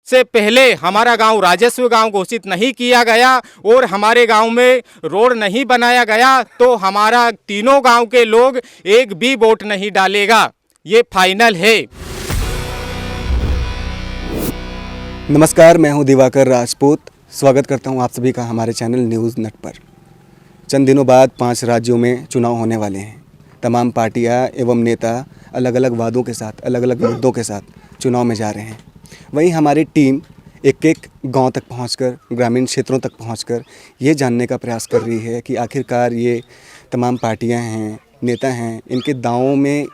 से पहले हमारा गांव राजस्व गांव घोषित नहीं किया गया और हमारे गांव में रोड नहीं बनाया गया तो हमारा तीनों गांव के लोग एक भी वोट नहीं डालेगा, ये फाइनल है। नमस्कार, मैं हूं दिवाकर राजपूत। स्वागत करता हूं आप सभी का हमारे चैनल न्यूज़ नट पर। चंद दिनों बाद 5 राज्यों में चुनाव होने वाले हैं। तमाम पार्टियां एवं नेता अलग अलग वादों के साथ, अलग अलग मुद्दों के साथ चुनाव में जा रहे हैं। वहीं हमारी टीम एक गांव तक पहुंचकर, ग्रामीण क्षेत्रों तक पहुंचकर ये जानने का प्रयास कर रही है कि आखिरकार ये तमाम पार्टियां हैं, नेता हैं, इनके दावों में,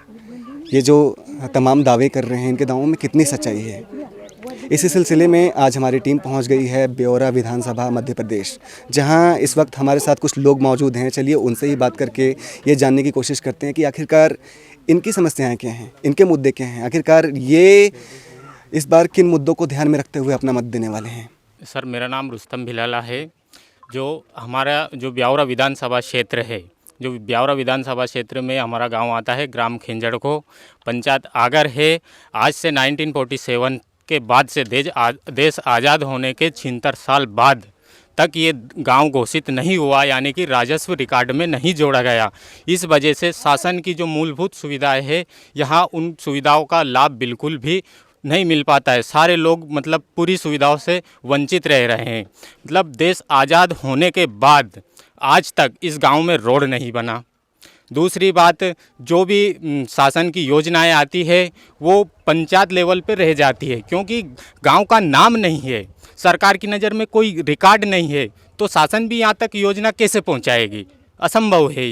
ये जो तमाम दावे कर रहे हैं, इनके दावों में कितनी सच्चाई है। इसी सिलसिले में आज हमारी टीम पहुंच गई है ब्यौरा विधानसभा मध्य प्रदेश, जहां इस वक्त हमारे साथ कुछ लोग मौजूद हैं। चलिए उनसे ही बात करके ये जानने की कोशिश करते हैं कि आखिरकार इनकी समस्याएं क्या हैं, इनके मुद्दे क्या हैं, आखिरकार ये इस बार किन मुद्दों को ध्यान में रखते हुए अपना मत देने वाले हैं। सर, मेरा नाम रुस्तम भिलाला है। जो हमारा ब्यौरा विधानसभा क्षेत्र है, जो ब्यौरा विधानसभा क्षेत्र में हमारा गांव आता है, ग्राम खेंजड़ को, पंचायत आगर है। आज से 1947 के बाद से देश आज़ाद होने के 76 साल बाद तक ये गांव घोषित नहीं हुआ, यानी कि राजस्व रिकॉर्ड में नहीं जोड़ा गया। इस वजह से शासन की जो मूलभूत सुविधाएं है, यहाँ उन सुविधाओं का लाभ बिल्कुल भी नहीं मिल पाता है। सारे लोग मतलब पूरी सुविधाओं से वंचित रह रहे हैं। मतलब देश आज़ाद होने के बाद आज तक इस गांव में रोड नहीं बना। दूसरी बात, जो भी शासन की योजनाएं आती है वो पंचायत लेवल पे रह जाती है, क्योंकि गांव का नाम नहीं है, सरकार की नज़र में कोई रिकॉर्ड नहीं है, तो शासन भी यहाँ तक योजना कैसे पहुँचाएगी? असंभव है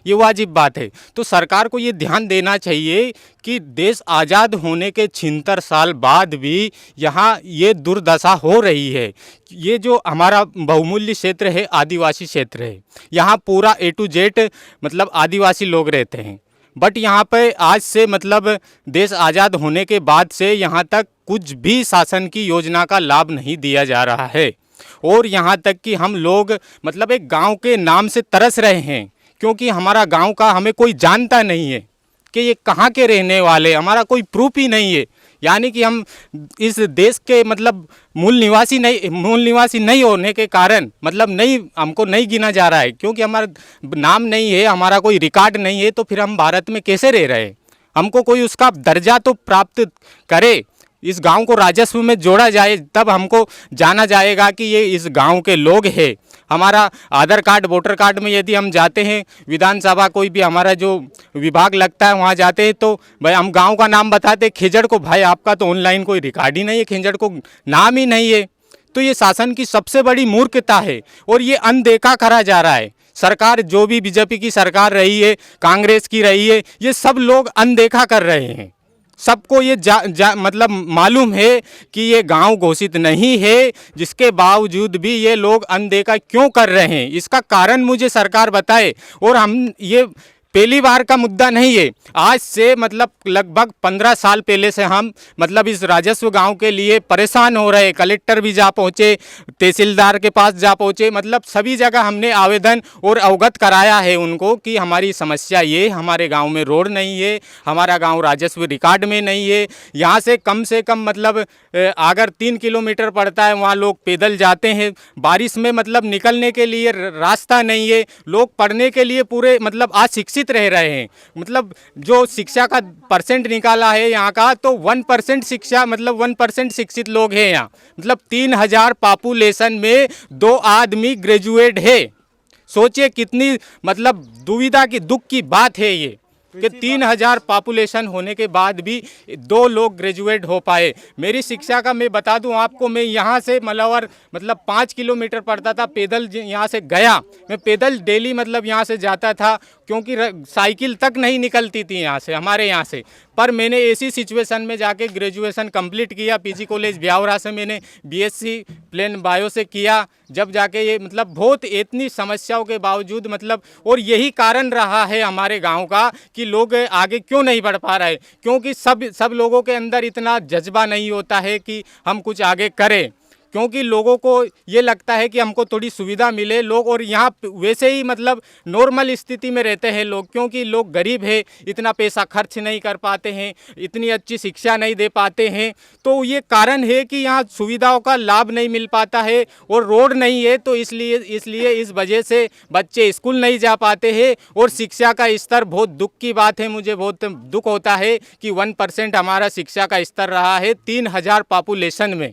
ये वाजिब बात है। तो सरकार को ये ध्यान देना चाहिए कि देश आज़ाद होने के 76 साल बाद भी यहाँ ये दुर्दशा हो रही है। ये जो हमारा बहुमूल्य क्षेत्र है, आदिवासी क्षेत्र है, यहाँ पूरा A to Z मतलब आदिवासी लोग रहते हैं। बट यहाँ पे आज से मतलब देश आज़ाद होने के बाद से यहाँ तक कुछ भी शासन की योजना का लाभ नहीं दिया जा रहा है। और यहाँ तक कि हम लोग मतलब एक गांव के नाम से तरस रहे हैं, क्योंकि हमारा गांव का हमें कोई जानता नहीं है कि ये कहाँ के रहने वाले, हमारा कोई प्रूफ ही नहीं है। यानी कि हम इस देश के मतलब मूल निवासी नहीं होने के कारण मतलब हमको नहीं गिना जा रहा है, क्योंकि हमारा नाम नहीं है, हमारा कोई रिकॉर्ड नहीं है। तो फिर हम भारत में कैसे रह रहे हैं? हमको कोई उसका दर्जा तो प्राप्त करे, इस गांव को राजस्व में जोड़ा जाए, तब हमको जाना जाएगा कि ये इस गांव के लोग हैं। हमारा आधार कार्ड, वोटर कार्ड में यदि हम जाते हैं, विधानसभा कोई भी हमारा जो विभाग लगता है वहाँ जाते हैं, तो भाई हम गांव का नाम बताते खेजड़ को, भाई आपका तो ऑनलाइन कोई रिकॉर्ड ही नहीं है, खेजड़ को नाम ही नहीं है। तो ये शासन की सबसे बड़ी मूर्खता है और ये अनदेखा करा जा रहा है। सरकार, जो भी बीजेपी की सरकार रही है, कांग्रेस की रही है, ये सब लोग अनदेखा कर रहे हैं। सबको ये मतलब मालूम है कि ये गांव घोषित नहीं है, जिसके बावजूद भी ये लोग अनदेखा क्यों कर रहे हैं, इसका कारण मुझे सरकार बताए। और हम ये पहली बार का मुद्दा नहीं है, आज से मतलब लगभग 15 साल पहले से हम मतलब इस राजस्व गांव के लिए परेशान हो रहे। कलेक्टर भी जा पहुँचे, तहसीलदार के पास जा पहुँचे, मतलब सभी जगह हमने आवेदन और अवगत कराया है उनको कि हमारी समस्या ये, हमारे गांव में रोड नहीं है, हमारा गांव राजस्व रिकॉर्ड में नहीं है। यहाँ से कम मतलब अगर 3 किलोमीटर पड़ता है, वहाँ लोग पैदल जाते हैं। बारिश में मतलब निकलने के लिए रास्ता नहीं है। लोग पढ़ने के लिए पूरे मतलब अशिक्षित रह रहे हैं। मतलब जो शिक्षा का परसेंट निकाला है यहाँ का, तो 1% शिक्षा मतलब 1% शिक्षित लोग हैं यहाँ। मतलब 3000 पॉपुलेशन में 2 आदमी ग्रेजुएट है। सोचिए कितनी मतलब दुविधा की, दुख की बात है ये कि 3000 पॉपुलेशन होने के बाद भी 2 लोग ग्रेजुएट हो पाए। मेरी शिक्षा का मैं बता दूं आपको, मैं यहाँ से मलावर मतलब 5 किलोमीटर पड़ता था, पैदल यहाँ से गया, मैं पैदल डेली मतलब यहाँ से जाता था, क्योंकि साइकिल तक नहीं निकलती थी यहाँ से, हमारे यहाँ से। पर मैंने ऐसी सिचुएशन में जाके ग्रेजुएशन कंप्लीट किया। पीजी कॉलेज ब्यावरा से मैंने बीएससी प्लेन बायो से किया, जब जाके ये मतलब बहुत इतनी समस्याओं के बावजूद मतलब, और यही कारण रहा है हमारे गांव का कि लोग आगे क्यों नहीं बढ़ पा रहे, क्योंकि सब लोगों के अंदर इतना जज्बा नहीं होता है कि हम कुछ आगे करें। क्योंकि लोगों को ये लगता है कि हमको थोड़ी सुविधा मिले लोग, और यहाँ वैसे ही मतलब नॉर्मल स्थिति में रहते हैं लोग, क्योंकि लोग गरीब है, इतना पैसा खर्च नहीं कर पाते हैं, इतनी अच्छी शिक्षा नहीं दे पाते हैं। तो ये कारण है कि यहाँ सुविधाओं का लाभ नहीं मिल पाता है और रोड नहीं है, तो इसलिए इस वजह से बच्चे स्कूल नहीं जा पाते हैं और शिक्षा का स्तर, बहुत दुख की बात है, मुझे बहुत दुख होता है कि 1% हमारा शिक्षा का स्तर रहा है 3000 पॉपुलेशन में।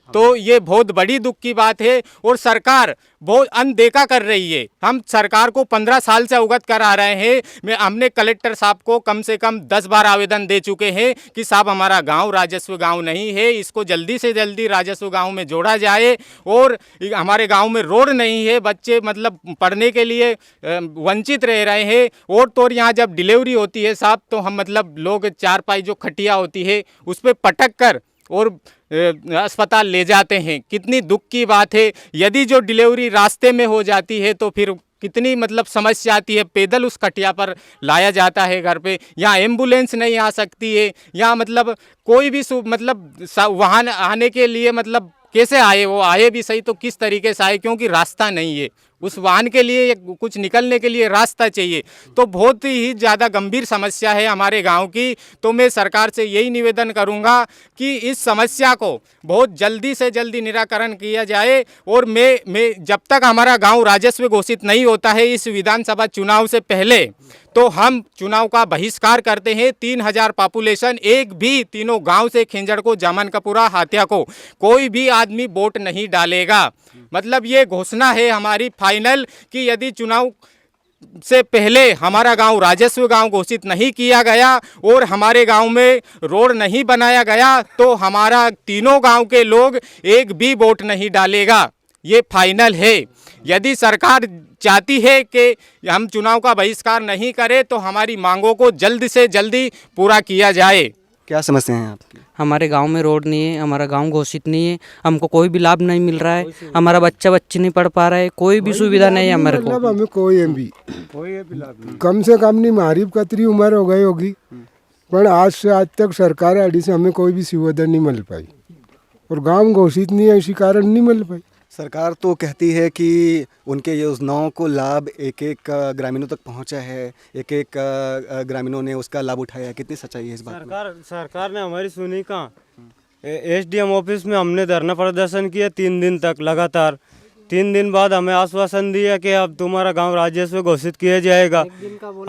तो ये बहुत बड़ी दुख की बात है और सरकार बहुत अनदेखा कर रही है। हम सरकार को 15 साल से अवगत करा रहे हैं। हमने कलेक्टर साहब को कम से कम 10 बार आवेदन दे चुके हैं कि साहब हमारा गांव राजस्व गांव नहीं है, इसको जल्दी से जल्दी राजस्व गांव में जोड़ा जाए। और हमारे गांव में रोड नहीं है, बच्चे मतलब पढ़ने के लिए वंचित रह रहे हैं। और तो यहाँ जब डिलीवरी होती है साहब, तो हम मतलब लोग चारपाई जो खटिया होती है उस पर पटक कर और अस्पताल ले जाते हैं। कितनी दुख की बात है। यदि जो डिलीवरी रास्ते में हो जाती है तो फिर कितनी मतलब समस्या आती है। पैदल उस खटिया पर लाया जाता है घर पे, यहाँ एम्बुलेंस नहीं आ सकती है, यहाँ मतलब कोई भी मतलब वाहन आने के लिए मतलब कैसे आए, वो आए भी सही तो किस तरीके से आए, क्योंकि रास्ता नहीं है उस वाहन के लिए, कुछ निकलने के लिए रास्ता चाहिए। तो बहुत ही ज़्यादा गंभीर समस्या है हमारे गांव की। तो मैं सरकार से यही निवेदन करूंगा कि इस समस्या को बहुत जल्दी से जल्दी निराकरण किया जाए। और मैं जब तक हमारा गांव राजस्व घोषित नहीं होता है इस विधानसभा चुनाव से पहले, तो हम चुनाव का बहिष्कार करते हैं। 3000 पॉपुलेशन, एक भी तीनों गांव से खिंजड़ को, जामन कपूरा, हाथिया को कोई भी आदमी वोट नहीं डालेगा। मतलब ये घोषणा है हमारी फाइनल कि यदि चुनाव से पहले हमारा गांव राजस्व गांव घोषित नहीं किया गया और हमारे गांव में रोड नहीं बनाया गया, तो हमारा तीनों गांव के लोग एक भी वोट नहीं डालेगा। ये फाइनल है। यदि सरकार चाहती है कि हम चुनाव का बहिष्कार नहीं करें, तो हमारी मांगों को जल्द से जल्दी पूरा किया जाए। क्या समस्या है आपकी? हमारे गांव में रोड नहीं है, हमारा गांव घोषित नहीं है, हमको कोई भी लाभ नहीं मिल रहा है, हमारा बच्चा बच्ची नहीं पढ़ पा रहा है, कोई भी सुविधा नहीं है हमारे को। मतलब हमें कोई भी कम से कम नहीं, हमारी कतरी उम्र हो गई होगी, पर आज से आज तक सरकार आड़ी से हमें कोई भी सुविधा नहीं मिल पाई और गांव घोषित नहीं है, इसी कारण नहीं मिल पाई। सरकार तो कहती है कि उनके योजनाओं को लाभ एक एक ग्रामीणों तक पहुंचा है, एक एक ग्रामीणों ने उसका लाभ उठाया है। कितनी सच्चाई है इस बात में? सरकार ने हमारी सुनी कहाँ। एसडीएम ऑफिस में हमने धरना प्रदर्शन किया 3 दिन तक लगातार। 3 दिन बाद हमें आश्वासन दिया कि अब तुम्हारा गांव राजस्व घोषित किया जाएगा।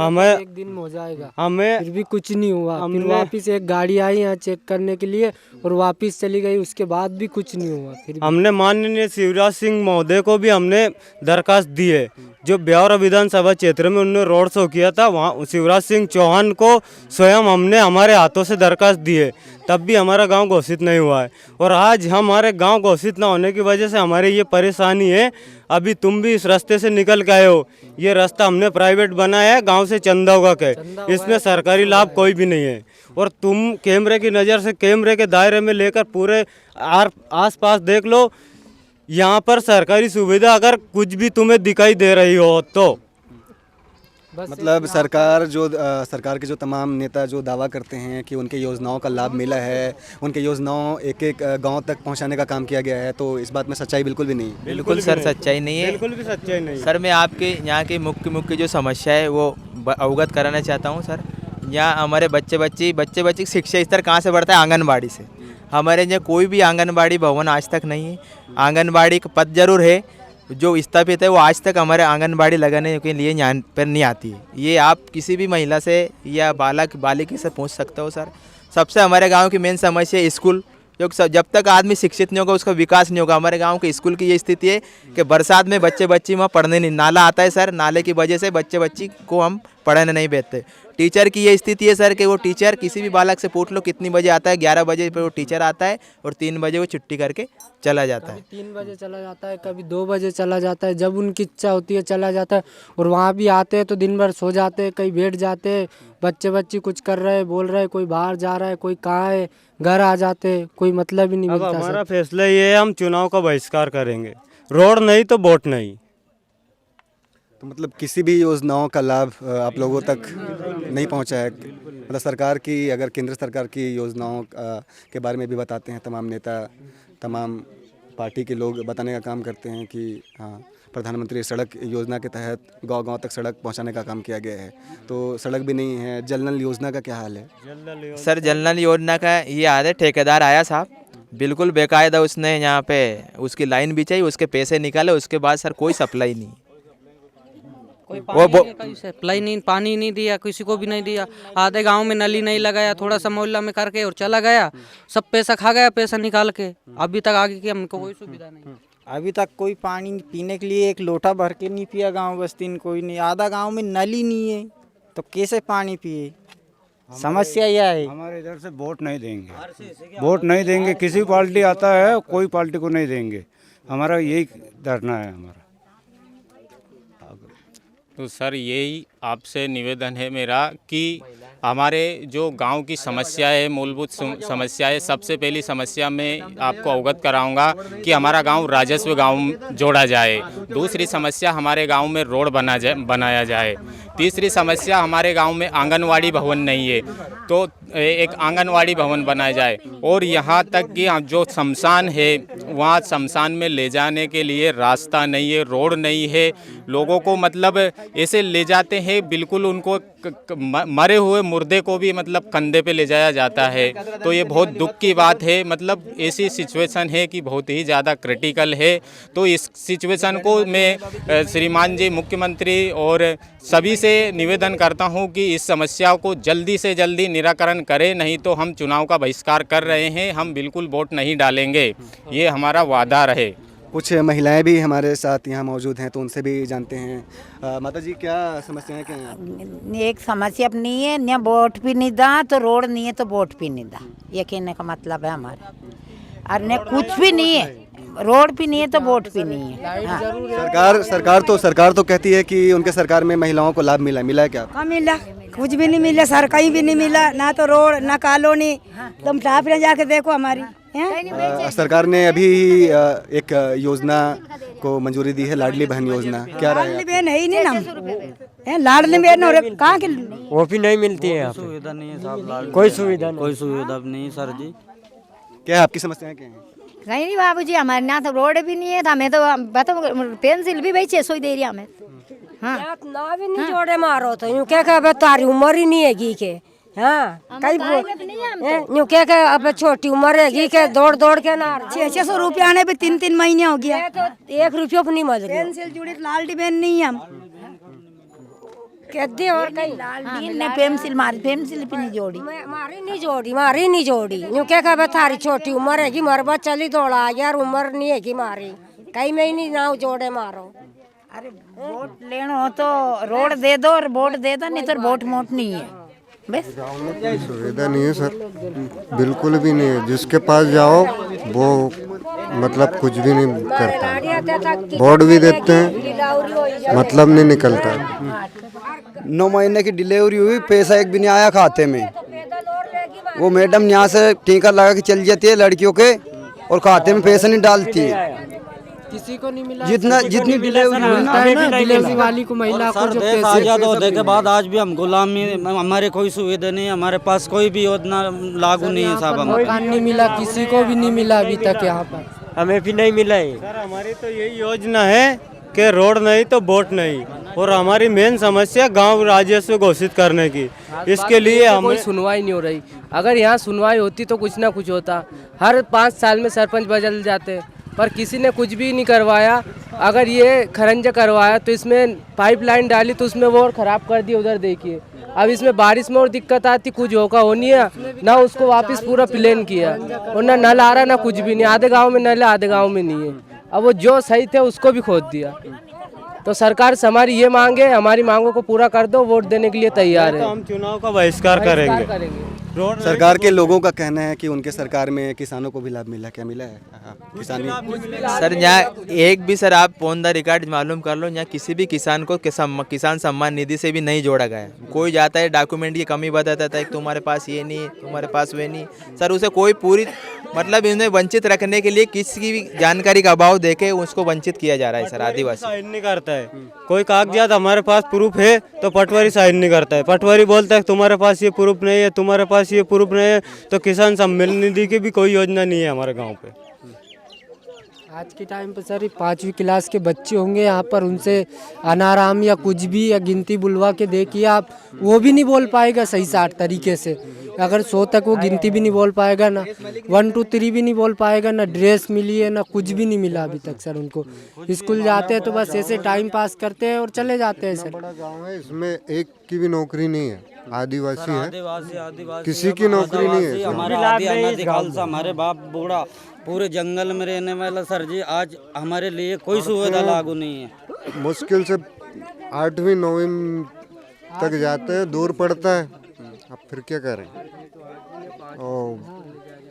हमें एक दिन में हो जाएगा, हमें फिर भी कुछ नहीं हुआ। फिर वापस एक गाड़ी आई यहाँ चेक करने के लिए और वापस चली गई, उसके बाद भी कुछ नहीं हुआ। फिर हमने माननीय शिवराज सिंह महोदय को भी हमने दरखास्त दी है। जो ब्यावरा विधानसभा क्षेत्र में उन्होंने रोड शो किया था, वहाँ शिवराज सिंह चौहान को स्वयं हमने हमारे हाथों से दरखास्त दी है, तब भी हमारा गांव घोषित नहीं हुआ है। और आज हमारे गांव घोषित ना होने की वजह से हमारे ये परेशानी है। अभी तुम भी इस रास्ते से निकल के आए हो, ये रास्ता हमने प्राइवेट बनाया है, गांव से चंदा होगा के, इसमें सरकारी लाभ कोई भी नहीं है। और तुम कैमरे की नज़र से, कैमरे के दायरे में लेकर पूरे आस पास देख लो, यहाँ पर सरकारी सुविधा अगर कुछ भी तुम्हें दिखाई दे रही हो तो मतलब सरकार के जो तमाम नेता जो दावा करते हैं कि उनके योजनाओं का लाभ मिला है, उनके योजनाओं एक एक गांव तक पहुंचाने का काम किया गया है, तो इस बात में सच्चाई बिल्कुल भी नहीं है। बिल्कुल सर, सच्चाई नहीं है, बिल्कुल भी सच्चाई नहीं। सर मैं आपके यहाँ की मुख्य जो समस्या है वो अवगत कराना चाहता हूँ। सर यहाँ हमारे बच्चे बच्ची शिक्षा स्तर कहाँ से बढ़ता है? आंगनबाड़ी से। हमारे यहाँ कोई भी आंगनबाड़ी भवन आज तक नहीं है। आंगनबाड़ी का पद जरूर है, जो स्थापित है वो आज तक हमारे आंगनबाड़ी लगाने के लिए यहाँ पर नहीं आती है। ये आप किसी भी महिला से या बालिका से पूछ सकते हो। सर सबसे हमारे गांव की मेन समस्या है स्कूल, जो जब तक आदमी शिक्षित नहीं होगा उसका विकास नहीं होगा। हमारे गांव के स्कूल की ये स्थिति है कि बरसात में बच्चे बच्ची वहाँ पढ़ने नहीं, नाला आता है सर, नाले की वजह से बच्चे बच्ची को हम पढ़ने नहीं भेजते। टीचर की ये स्थिति है सर कि वो टीचर किसी भी बालक से पूछ लो कितनी बजे आता है, 11 बजे पर वो टीचर आता है और 3 बजे वो छुट्टी करके चला जाता है। 3 बजे चला जाता है, कभी 2 बजे चला जाता है, जब उनकी इच्छा होती है चला जाता है। और वहाँ भी आते हैं तो दिन भर सो जाते हैं, कहीं बैठ जाते हैं, बच्चे बच्ची कुछ कर रहे हैं, बोल रहे हैं, कोई बाहर जा रहा है, कोई कहाँ है, घर आ जाते हैं, कोई मतलब ही नहीं अब मिलता। हमारा फैसला ये है, हम चुनाव का बहिष्कार करेंगे। रोड नहीं तो वोट नहीं। तो मतलब किसी भी योजनाओं का लाभ आप लोगों तक नहीं पहुंचा है? मतलब सरकार की, अगर केंद्र सरकार की योजनाओं के बारे में भी बताते हैं तमाम नेता, तमाम पार्टी के लोग बताने का काम करते हैं कि हाँ, प्रधानमंत्री सड़क योजना के तहत गांव-गांव तक सड़क पहुंचाने का काम किया गया है, तो सड़क भी नहीं है। जल नल योजना का क्या हाल है? सर जल नल योजना का ये हाल है, ठेकेदार आया साहब, बिल्कुल बेकायदा उसने यहाँ पे उसकी लाइन बिछाई, उसके पैसे निकाले, उसके बाद सर कोई सप्लाई नहीं। कोई पानी सप्लाई नहीं, पानी नहीं दिया, किसी को भी नहीं दिया। आधे गांव में नली नहीं लगाया, थोड़ा सा मोहल्ला में करके और चला गया, सब पैसा खा गया, पैसा निकाल के। अभी तक आगे की हमको कोई सुविधा नहीं। अभी तक कोई पानी पीने के लिए एक लोटा भर के नहीं पिया गांव बस्ती में कोई नहीं। आधा गांव में नली नहीं है तो कैसे पानी पिए? समस्या यह है। हमारे इधर से वोट नहीं देंगे, वोट नहीं देंगे, किसी पार्टी आता है कोई पार्टी को नहीं देंगे। हमारा यही धरना है हमारा। तो सर यही आपसे निवेदन है मेरा कि हमारे जो गांव की समस्या है, मूलभूत समस्या है, सबसे पहली समस्या मैं आपको अवगत कराऊंगा कि हमारा गांव राजस्व गांव जोड़ा जाए। दूसरी समस्या हमारे गांव में रोड बनाया जाए। तीसरी समस्या हमारे गांव में आंगनवाड़ी भवन नहीं है, तो एक आंगनवाड़ी भवन बनाया जाए। और यहाँ तक कि जो शमशान है, वहाँ शमशान में ले जाने के लिए रास्ता नहीं है, रोड नहीं है। लोगों को मतलब ऐसे ले जाते हैं, बिल्कुल उनको मरे हुए मुर्दे को भी मतलब कंधे पे ले जाया जाता है। तो ये बहुत दुख की बात है। मतलब ऐसी सिचुएशन है कि बहुत ही ज़्यादा क्रिटिकल है। तो इस सिचुएशन को मैं श्रीमान जी मुख्यमंत्री और सभी से निवेदन करता हूं कि इस समस्या को जल्दी से जल्दी निराकरण करें, नहीं तो हम चुनाव का बहिष्कार कर रहे हैं। हम बिल्कुल वोट नहीं डालेंगे, ये हमारा वादा रहे। कुछ महिलाएं भी हमारे साथ यहाँ मौजूद हैं, तो उनसे भी जानते हैं। माता जी, क्या समस्याएं क्या हैं? एक समस्या नहीं है, न वोट भी नहीं दा तो रोड नहीं है तो वोट भी नहीं दा, ये कहने का मतलब है हमारा। और न कुछ भी नहीं है, रोड भी नहीं है तो वोट भी नहीं है। हाँ। सरकार तो कहती है कि उनके सरकार में महिलाओं को लाभ मिला है। क्या कहाँ मिला? कुछ भी नहीं मिला सर, कहीं भी नहीं मिला, ना तो रोड ना कॉलोनी। तुम टाप में जाके देखो हमारी। सरकार ने अभी एक योजना को मंजूरी दी है, लाडली बहन योजना। क्या लाडली बहन है ही नहीं ना, लाडली बहन और कहाँ की वो भी नहीं मिलती है, सुविधा नहीं है साहब, कोई सुविधा कोई सुविधा नहीं सर जी। क्या है आपकी समस्याएं क्या हैं? कहीं नहीं बाबूजी, हमारे ना तो रोड भी नहीं है, तो हमें तो पेंसिल भी बेचे सो दे रही हमें। हाँ, ना भी नहीं जोड़े मारो तो यूँ क्या तारी उम्र ही नहीं है घी के। हाँ, कई यूँ क्या अब छोटी उम्र है घी के, दौड़ दौड़ के ना 600 रुपया आने पे 3 महीने हो गया, 1 रुपया नहीं मज रही। पेंसिल जुड़ी लाल डिबेन नहीं हम कहते और कहीं ने पेंसिल मारी, पेंसिल भी नहीं जोड़ी, मारी नहीं जोड़ी। यूँ क्या थारी छोटी उम्र है कि मरबा चली दौड़ा यार, उम्र नहीं है कि मारी कई महीने ना जोड़े मारो। अरे वोट लेना हो तो रोड दे दो और वोट दे दो, नहीं तो वोट मोट नहीं है बस। सुविधा नहीं है सर, बिल्कुल भी नहीं है। जिसके पास जाओ वो मतलब कुछ भी नहीं करता, वोट भी देते हैं मतलब नहीं निकलता। 9 महीने की डिलीवरी हुई, पैसा एक भी नहीं आया खाते में। वो मैडम यहाँ से टीका लगा के चल जाती है लड़कियों के, और खाते में पैसा नहीं डालती है। किसी को नहीं मिला, जितनी डिलीवरी मिलता है ना, डिलीवरी वाली को महिला को जो पैसे आजाद होने के बाद आज भी हम गुलाम में, हमारे कोई सुविधा नहीं, हमारे पास कोई भी योजना लागू नहीं है साहब। मकान नहीं मिला, किसी को भी नहीं मिला अभी तक, यहाँ पर हमें भी नहीं मिला है। सर हमारी तो यही योजना है कि रोड नहीं तो वोट नहीं, और हमारी मेन समस्या गांव राजस्व घोषित करने की। इसके लिए हम कोई सुनवाई नहीं हो रही। अगर यहाँ सुनवाई होती तो कुछ ना कुछ होता। हर 5 साल में सरपंच बदल जाते, पर किसी ने कुछ भी नहीं करवाया। अगर ये खरंजा करवाया तो इसमें पाइपलाइन डाली तो उसमें वो और ख़राब कर दिया। उधर देखिए, अब इसमें बारिश में और दिक्कत आती, कुछ होगा हो नहीं है ना, उसको वापस पूरा प्लेन किया, और ना नल आ रहा ना कुछ भी नहीं। आधे गांव में नल है, आधे गांव में नहीं है। अब वो जो सही थे उसको भी खोद दिया। तो सरकार से हमारी ये मांगे, हमारी मांगों को पूरा कर दो, वोट देने के लिए तैयार है। तो हम चुनाव का बहिष्कार करेंगे। सरकार के लोगों का कहना है कि उनके सरकार में किसानों को भी लाभ मिला। क्या मिला है? किसानी सर यहाँ एक भी सर आप ऑन द रिकॉर्ड मालूम कर लो, यहाँ किसी भी किसान को किसान सम्मान निधि से भी नहीं जोड़ा गया है। कोई जाता है डॉक्यूमेंट की कमी बताता था, तुम्हारे पास ये नहीं, तुम्हारे पास वे नहीं। सर उसे कोई पूरी मतलब इन्हें वंचित रखने के लिए किसी की भी जानकारी का अभाव देके उसको वंचित किया जा रहा है। सर आदिवासी साइन नहीं करता है, कोई कागजात हमारे पास प्रूफ है तो पटवारी साइन नहीं करता है। पटवारी बोलता है तुम्हारे पास ये प्रूफ नहीं है, तुम्हारे पास ये प्रूफ नहीं है, तो किसान सम्मान निधि की भी कोई योजना नहीं है हमारे गाँव पे। आज के टाइम पर सर 5वीं क्लास के बच्चे होंगे यहाँ पर, उनसे अनाराम या कुछ भी या गिनती बुलवा के देखिए आप, वो भी नहीं बोल पाएगा सही साठ तरीके से। अगर 100 तक वो गिनती भी नहीं बोल पाएगा, ना 1 2 3 भी नहीं बोल पाएगा, ना ड्रेस मिली है ना कुछ भी नहीं मिला अभी तक सर उनको। स्कूल जाते हैं तो बस ऐसे टाइम पास करते हैं और चले जाते हैं सर। बड़ा गांव है, इसमें एक की भी नौकरी नहीं है, आदिवासी है, किसी की नौकरी नहीं है। हमारे बाप बूढ़ा पूरे जंगल में रहने वाला सर जी, आज हमारे लिए कोई सुविधा लागू नहीं है। मुश्किल से 8वीं 9वीं तक जाते हैं, दूर पड़ता है, अब फिर क्या करें। और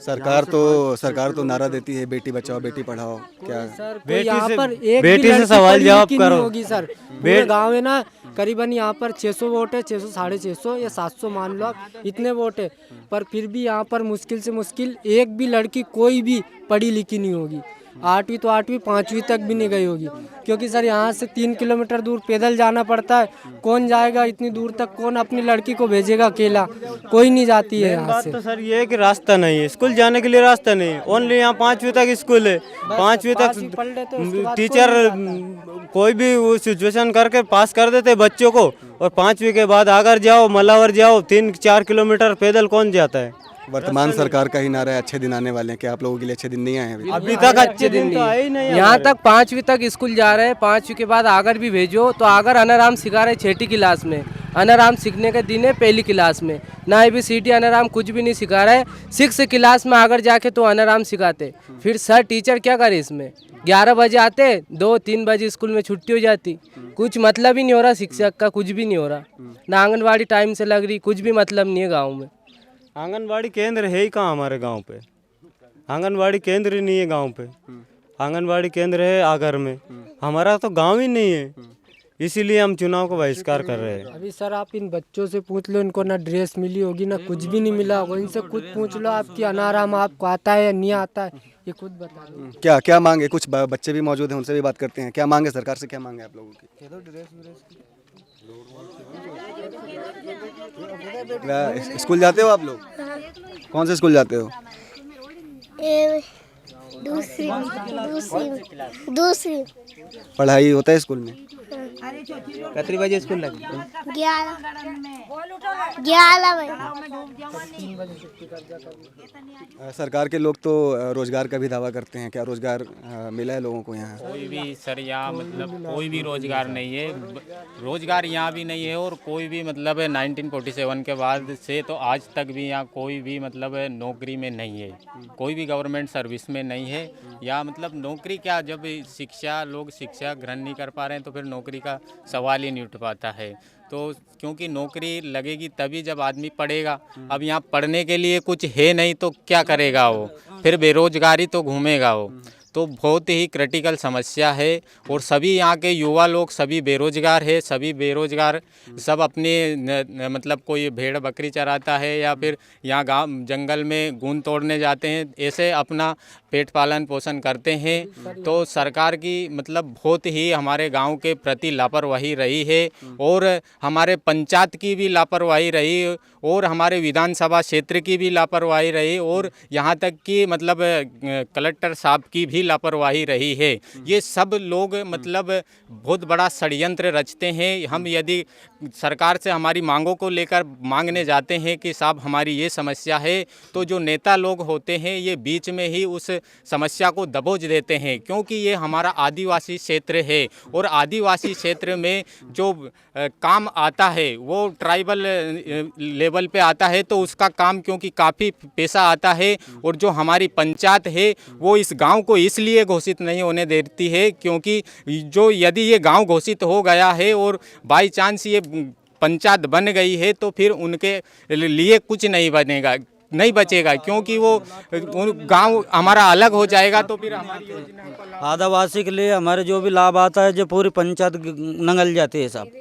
सरकार तो नारा देती है बेटी बचाओ बेटी पढ़ाओ, क्या सर बेटी से सवाल जवाब करो होगी सर। पूरे गाँव है ना, करीबन यहाँ पर 600 वोट है, 600 650 या 700 मान लो आप, इतने वोट है, पर फिर भी यहाँ पर मुश्किल से मुश्किल एक भी लड़की कोई भी पढ़ी लिखी नहीं होगी। 8वीं तो 8वीं 5वीं तक भी नहीं गई होगी, क्योंकि सर यहाँ से 3 किलोमीटर दूर पैदल जाना पड़ता है। कौन जाएगा इतनी दूर तक, कौन अपनी लड़की को भेजेगा अकेला, कोई नहीं जाती है यहाँ से। तो सर ये है कि रास्ता नहीं है, स्कूल जाने के लिए रास्ता नहीं है। ओनली यहाँ 5वीं तक स्कूल है, 5वीं तक टीचर कोई भी वो सिचुएशन करके पास कर देते बच्चों को, और 5वीं के बाद आगर जाओ मलावर जाओ 3-4 किलोमीटर पैदल कौन जाता है। वर्तमान सरकार का ही नारा है अच्छे दिन आने वाले हैं, क्या आप लोगों के लिए अच्छे दिन नहीं आए हैं अभी तक अच्छे दिन तो आए ही नहीं। यहाँ तक 5वीं तक स्कूल जा रहे हैं, 5वीं के बाद आगर भी भेजो तो आगर अनाराम सिखा रहे 6ठी क्लास में, अनाराम सीखने के दिन है 1ली क्लास में, ना ABCD अनाराम कुछ भी नहीं सिखा रहे। 6 क्लास में आगर जाके तो अनाराम सिखाते, फिर सर टीचर क्या करे इसमें। 11 बजे आते, 2-3 बजे स्कूल में छुट्टी हो जाती, कुछ मतलब ही नहीं हो रहा शिक्षक का, कुछ भी नहीं हो रहा, ना आंगनबाड़ी टाइम से लग रही, कुछ भी मतलब नहीं है गाँव में। आंगनबाड़ी केंद्र है ही कहाँ हमारे गांव पे, आंगनबाड़ी केंद्र ही नहीं है गांव पे। आंगनबाड़ी केंद्र है आगर में, हमारा तो गांव ही नहीं है, इसीलिए हम चुनाव को बहिष्कार कर रहे हैं। अभी सर आप इन बच्चों से पूछ लो, इनको ना ड्रेस मिली होगी ना कुछ भी नहीं मिला होगा, इनसे खुद पूछ लो आपकी अनाराम आपको आता है या नहीं आता है, ये खुद बता दो। क्या मांगे, कुछ बच्चे भी मौजूद हैं, उनसे भी बात करते हैं। क्या मांगे सरकार से, क्या मांगे आप लोगों की? स्कूल जाते हो आप लोग? कौन से स्कूल जाते हो? दूसरी। पढ़ाई होता है स्कूल में? कितने बजे स्कूल लगी? 11 बजे। सरकार के लोग तो रोजगार का भी दावा करते हैं, क्या रोजगार मिला है लोगों को यहाँ? कोई भी सर यहाँ मतलब कोई भी रोजगार नहीं है, रोजगार यहाँ भी नहीं है, और कोई भी मतलब 1947 के बाद से तो आज तक भी यहाँ कोई भी मतलब नौकरी में नहीं है, कोई भी गवर्नमेंट सर्विस में नहीं है। या मतलब नौकरी क्या, जब लोग शिक्षा ग्रहण नहीं कर पा रहे हैं तो फिर नौकरी का सवाल ही नहीं उठ पाता है। तो क्योंकि नौकरी लगेगी तभी जब आदमी पढ़ेगा, अब यहाँ पढ़ने के लिए कुछ है नहीं तो क्या करेगा वो, फिर बेरोजगारी तो घूमेगा वो। तो बहुत ही क्रिटिकल समस्या है, और सभी यहाँ के युवा लोग सभी बेरोजगार है, सभी बेरोजगार सब अपने मतलब कोई भेड़ बकरी चराता है या फिर यहाँ गांव जंगल में गून तोड़ने जाते हैं, ऐसे अपना पेट पालन पोषण करते हैं। तो सरकार की मतलब बहुत ही हमारे गांव के प्रति लापरवाही रही है, और हमारे पंचायत की भी लापरवाही रही, और हमारे विधानसभा क्षेत्र की भी लापरवाही रही, और यहाँ तक कि मतलब कलेक्टर साहब की भी लापरवाही रही है। ये सब लोग मतलब बहुत बड़ा षड्यंत्र रचते हैं। हम यदि सरकार से हमारी मांगों को लेकर मांगने जाते हैं कि साहब हमारी ये समस्या है, तो जो नेता लोग होते हैं ये बीच में ही उस समस्या को दबोच देते हैं, क्योंकि ये हमारा आदिवासी क्षेत्र है, और आदिवासी क्षेत्र में जो काम आता है वो ट्राइबल लेवल पे आता है, तो उसका काम क्योंकि काफ़ी पैसा आता है, और जो हमारी पंचायत है वो इस गांव को इसलिए घोषित नहीं होने देती है, क्योंकि जो यदि ये गांव घोषित हो गया है और बाई चांस ये पंचायत बन गई है तो फिर उनके लिए कुछ नहीं बचेगा, क्योंकि वो गांव हमारा अलग हो जाएगा, तो फिर हमारी योजना आदिवासी के लिए हमारे जो भी लाभ आता है जो पूरी पंचायत नंगल जाती है सब।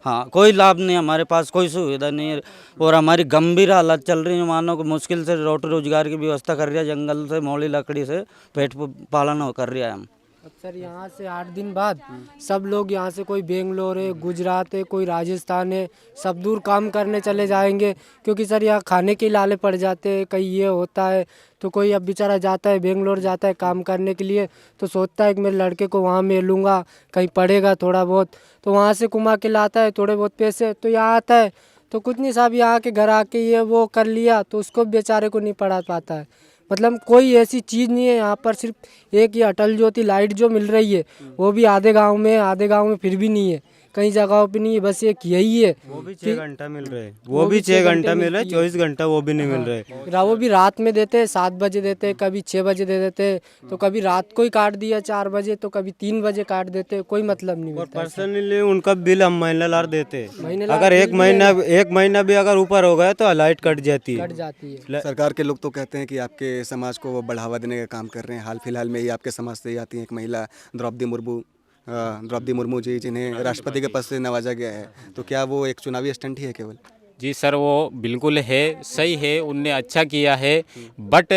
हाँ, कोई लाभ नहीं, हमारे पास कोई सुविधा नहीं है, और हमारी गंभीर हालत चल रही है। मानो को मुश्किल से रोटी रोजगार की व्यवस्था कर रही है, जंगल से मोड़ी लकड़ी से पेट पालन कर रही है हम। अब सर यहाँ से 8 दिन बाद सब लोग यहाँ से, कोई बेंगलोर है, गुजरात है, कोई राजस्थान है, सब दूर काम करने चले जाएंगे। क्योंकि सर यहाँ खाने के लाले पड़ जाते हैं, कहीं ये होता है तो कोई अब बेचारा जाता है बेंगलोर जाता है काम करने के लिए, तो सोचता है कि मेरे लड़के को वहाँ मिलूँगा, कहीं पढ़ेगा थोड़ा बहुत, तो वहाँ से कमा के लाता है थोड़े बहुत पैसे, तो यहाँ आता है तो कुछ नहीं साहब, यहाँ के घर आके ये वो कर लिया तो उसको बेचारे को नहीं पढ़ा पाता है। मतलब कोई ऐसी चीज़ नहीं है यहाँ पर, सिर्फ एक ये अटल ज्योति लाइट जो मिल रही है वो भी आधे गांव में फिर भी नहीं है, कई जगहों पे नहीं है, बस एक यही है। वो भी 6 घंटा मिल रहे हैं, वो भी 6 घंटा मिल रहा है, 24 घंटा वो भी नहीं मिल रहे। वो भी रात में देते हैं, 7 बजे देते हैं, कभी 6 बजे दे देते हैं, तो कभी रात को ही काट दिया 4 बजे, तो कभी 3 बजे काट देते हैं, कोई मतलब नहीं और मिलता है। पर्सनली उनका बिल हम महीनेवार देते हैं, अगर एक महीना भी अगर ऊपर हो गया तो लाइट कट जाती है। सरकार के लोग तो कहते हैं कि आपके समाज को वो बढ़ावा देने का काम कर रहे हैं। हाल फिलहाल में ही आपके समाज से ही आती हैं एक महिला द्रौपदी मुर्मू जी, जिन्हें राष्ट्रपति के पद से नवाजा गया है, तो क्या वो एक चुनावी स्टंट ही है केवल? जी सर, वो बिल्कुल है, सही है, उनने अच्छा किया है, बट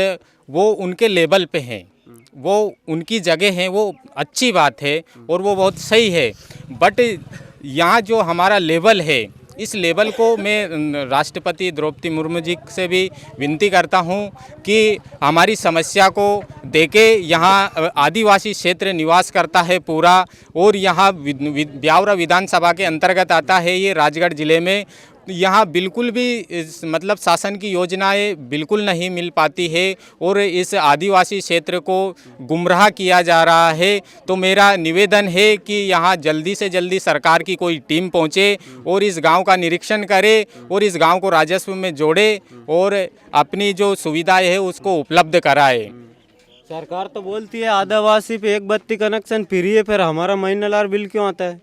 वो उनके लेवल पे हैं, वो उनकी जगह है, वो अच्छी बात है और वो बहुत सही है। बट यहाँ जो हमारा लेवल है, इस लेवल को मैं राष्ट्रपति द्रौपदी मुर्मू जी से भी विनती करता हूँ कि हमारी समस्या को देखे। यहाँ आदिवासी क्षेत्र निवास करता है पूरा, और यहाँ ब्यावरा विधानसभा के अंतर्गत आता है ये राजगढ़ ज़िले में। यहाँ बिल्कुल भी मतलब शासन की योजनाएं बिल्कुल नहीं मिल पाती है और इस आदिवासी क्षेत्र को गुमराह किया जा रहा है। तो मेरा निवेदन है कि यहाँ जल्दी से जल्दी सरकार की कोई टीम पहुँचे और इस गांव का निरीक्षण करे और इस गांव को राजस्व में जोड़े और अपनी जो सुविधाएं है उसको उपलब्ध कराए। सरकार तो बोलती है आदिवासी पे एक बत्ती कनेक्शन फ्री है, फिर हमारा महीनेवार बिल क्यों आता है?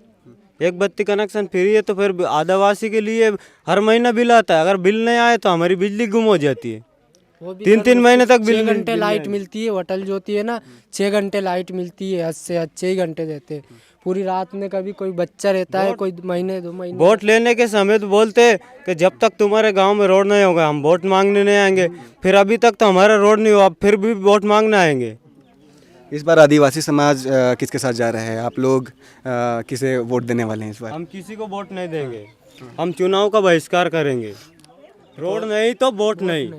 एक बत्ती कनेक्शन फ्री है तो फिर आदिवासी के लिए हर महीना बिल आता है, अगर बिल नहीं आए तो हमारी बिजली गुम हो जाती है। 3-3 महीने तक 6 घंटे लाइट मिलती है, अटल ज्योति है ना, 6 घंटे लाइट मिलती है, से अच्छे ही घंटे देते हैं। पूरी रात में कभी कोई बच्चा रहता है, कोई महीने 2 महीने। वोट लेने के समय तो बोलते कि जब तक तुम्हारे गांव में रोड नहीं होगा हम वोट मांगने नहीं आएंगे, फिर अभी तक तो हमारा रोड नहीं हुआ, फिर भी वोट मांगने आएंगे। इस बार आदिवासी समाज किसके साथ जा रहा है? आप लोग किसे वोट देने वाले हैं इस बार? हम किसी को वोट नहीं देंगे, हम चुनाव का बहिष्कार करेंगे। रोड नहीं तो वोट नहीं।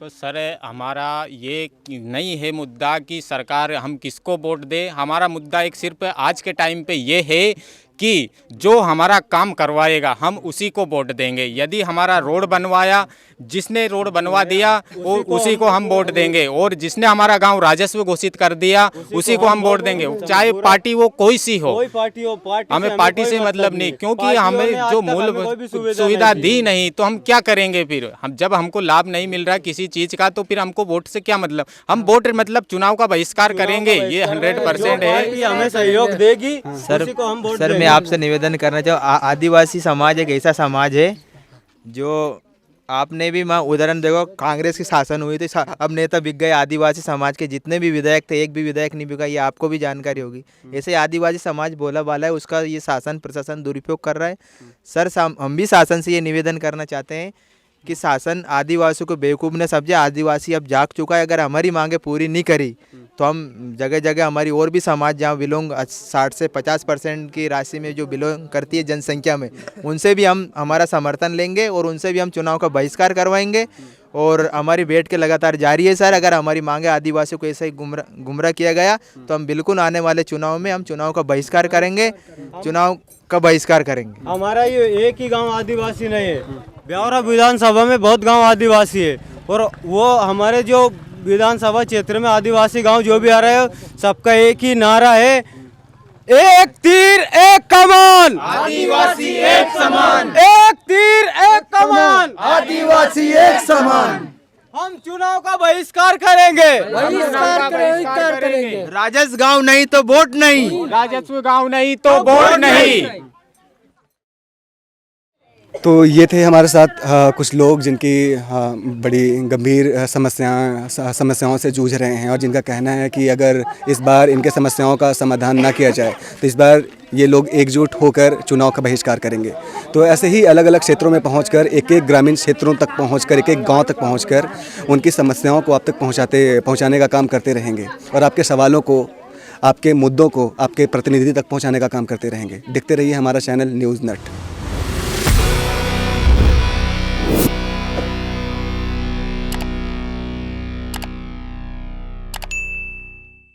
तो सर हमारा ये नहीं है मुद्दा कि सरकार हम किसको वोट दे। हमारा मुद्दा एक सिर्फ आज के टाइम पे ये है कि जो हमारा काम करवाएगा हम उसी को वोट देंगे। यदि हमारा रोड बनवाया, जिसने रोड बनवा दिया वो उसी को हम वोट देंगे, और जिसने हमारा गांव राजस्व घोषित कर दिया उसी को हम वोट देंगे, चाहे पार्टी वो कोई सी हो। हमें पार्टी से मतलब नहीं, क्योंकि हमें जो मूल सुविधा दी नहीं तो हम क्या करेंगे फिर? हम जब हमको लाभ नहीं मिल रहा किसी चीज़ का तो फिर हमको वोट से क्या मतलब? हम वोट मतलब चुनाव का बहिष्कार करेंगे, ये 100% है। हमें सहयोग देगी सर मैं आपसे निवेदन करना चाहूँ, आदिवासी समाज एक ऐसा समाज है जो आपने भी मैं उदाहरण देखो, कांग्रेस की शासन हुई थी, अब नेता बिक गए। आदिवासी समाज के जितने भी विधायक थे एक भी विधायक नहीं बिका, ये आपको भी जानकारी होगी। ऐसे आदिवासी समाज बोला बाला है, उसका ये शासन प्रशासन दुरुपयोग कर रहा है। सर हम भी शासन से ये निवेदन करना चाहते हैं कि शासन आदिवासियों को बेवकूफ़ न समझे। आदिवासी अब जाग चुका है, अगर हमारी मांगे पूरी नहीं करी तो हम जगह जगह हमारी और भी समाज जहाँ बिलोंग 60 से 50% की राशि में जो बिलोंग करती है जनसंख्या में, उनसे भी हम हमारा समर्थन लेंगे और उनसे भी हम चुनाव का बहिष्कार करवाएंगे। और हमारी वेट के लगातार जारी है सर। अगर हमारी मांगे आदिवासियों को ऐसे ही गुमराह किया गया तो हम बिल्कुल आने वाले चुनाव में हम चुनाव का बहिष्कार करेंगे, चुनाव का बहिष्कार करेंगे। हमारा ये एक ही गांव आदिवासी नहीं है, ब्यावरा विधानसभा में बहुत गांव आदिवासी है, और वो हमारे जो विधानसभा क्षेत्र में आदिवासी गांव जो भी आ रहे हैं सबका एक ही नारा है, एक तीर एक कमान, आदिवासी एक समान। एक तीर एक कमान, आदिवासी एक समान। हम चुनाव का बहिष्कार करेंगे, बहिष्कार करेंगे। राजस्व गांव नहीं तो वोट नहीं, राजस्व गांव नहीं तो वोट नहीं। तो ये थे हमारे साथ कुछ लोग जिनकी बड़ी गंभीर समस्याओं से जूझ रहे हैं और जिनका कहना है कि अगर इस बार इनके समस्याओं का समाधान ना किया जाए तो इस बार ये लोग एकजुट होकर चुनाव का बहिष्कार करेंगे। तो ऐसे ही अलग अलग क्षेत्रों में पहुंचकर, एक एक ग्रामीण क्षेत्रों तक पहुंचकर, एक एक गांव तक पहुंचकर उनकी समस्याओं को आप तक पहुंचाने का काम करते रहेंगे और आपके सवालों को आपके मुद्दों को आपके प्रतिनिधि तक पहुंचाने का काम करते रहेंगे। देखते रहिए हमारा चैनल न्यूज़ नट।